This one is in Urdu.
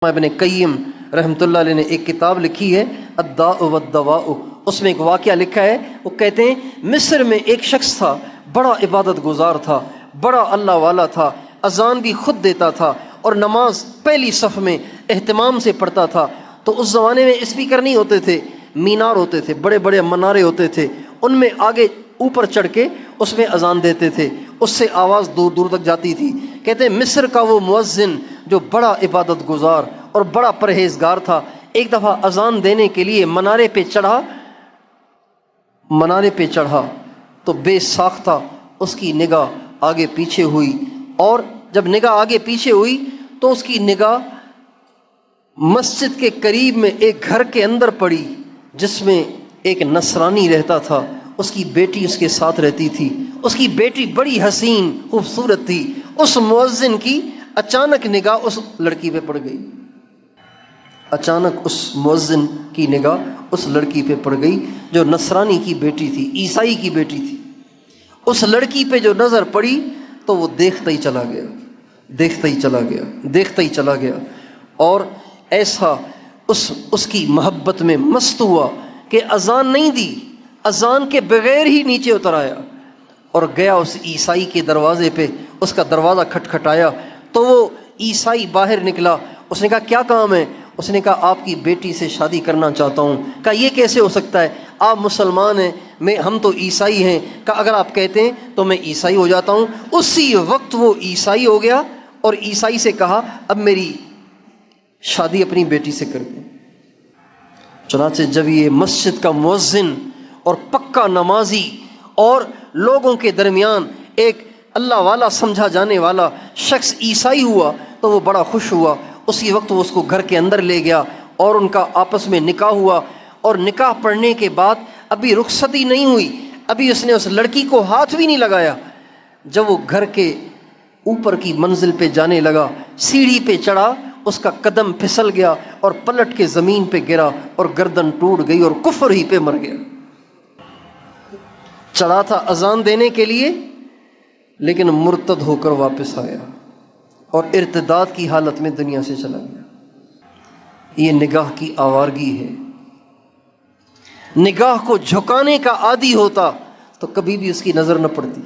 ابن قیم رحمۃ اللہ علیہ نے ایک کتاب لکھی ہے الداء والدواء، اس میں ایک واقعہ لکھا ہے۔ وہ کہتے ہیں مصر میں ایک شخص تھا، بڑا عبادت گزار تھا، بڑا اللہ والا تھا، اذان بھی خود دیتا تھا اور نماز پہلی صف میں اہتمام سے پڑھتا تھا۔ تو اس زمانے میں اسپیکر نہیں ہوتے تھے، مینار ہوتے تھے، بڑے بڑے منارے ہوتے تھے، ان میں آگے اوپر چڑھ کے اس میں اذان دیتے تھے، اس سے آواز دور دور تک جاتی تھی۔ کہتے ہیں مصر کا وہ مؤذن جو بڑا عبادت گزار اور بڑا پرہیزگار تھا، ایک دفعہ اذان دینے کے لیے منارے پہ چڑھا تو بے ساختہ اس کی نگاہ آگے پیچھے ہوئی، اور جب نگاہ آگے پیچھے ہوئی تو اس کی نگاہ مسجد کے قریب میں ایک گھر کے اندر پڑی جس میں ایک نصرانی رہتا تھا، اس کی بیٹی اس کے ساتھ رہتی تھی۔ اس کی بیٹی بڑی حسین خوبصورت تھی۔ اس مؤذن کی اچانک نگاہ اس لڑکی پہ پڑ گئی، اچانک اس مؤذن کی نگاہ اس لڑکی پہ پڑ گئی جو نصرانی کی بیٹی تھی، عیسائی کی بیٹی تھی۔ اس لڑکی پہ جو نظر پڑی تو وہ دیکھتا ہی چلا گیا، دیکھتا ہی چلا گیا، دیکھتا ہی چلا گیا، اور ایسا اس کی محبت میں مست ہوا کہ اذان نہیں دی، اذان کے بغیر ہی نیچے اتر آیا اور گیا اس عیسائی کے دروازے پہ، اس کا دروازہ کھٹکھٹایا تو وہ عیسائی باہر نکلا۔ اس نے کہا کیا کام ہے؟ اس نے کہا آپ کی بیٹی سے شادی کرنا چاہتا ہوں۔ کہا یہ کیسے ہو سکتا ہے؟ آپ مسلمان ہیں، ہم تو عیسائی ہیں۔ کہا اگر آپ کہتے ہیں تو میں عیسائی ہو جاتا ہوں۔ اسی وقت وہ عیسائی ہو گیا اور عیسائی سے کہا اب میری شادی اپنی بیٹی سے کر دیں۔ چنانچہ جب یہ مسجد کا مؤذن اور پکا نمازی اور لوگوں کے درمیان ایک اللہ والا سمجھا جانے والا شخص عیسائی ہوا تو وہ بڑا خوش ہوا۔ اسی وقت وہ اس کو گھر کے اندر لے گیا اور ان کا آپس میں نکاح ہوا، اور نکاح پڑھنے کے بعد ابھی رخصتی نہیں ہوئی، ابھی اس نے اس لڑکی کو ہاتھ بھی نہیں لگایا۔ جب وہ گھر کے اوپر کی منزل پہ جانے لگا، سیڑھی پہ چڑھا، اس کا قدم پھسل گیا اور پلٹ کے زمین پہ گرا اور گردن ٹوٹ گئی اور کفر ہی پہ مر گیا۔ چڑھا تھا اذان دینے کے لیے لیکن مرتد ہو کر واپس آیا اور ارتداد کی حالت میں دنیا سے چلا گیا۔ یہ نگاہ کی آوارگی ہے۔ نگاہ کو جھکانے کا عادی ہوتا تو کبھی بھی اس کی نظر نہ پڑتی۔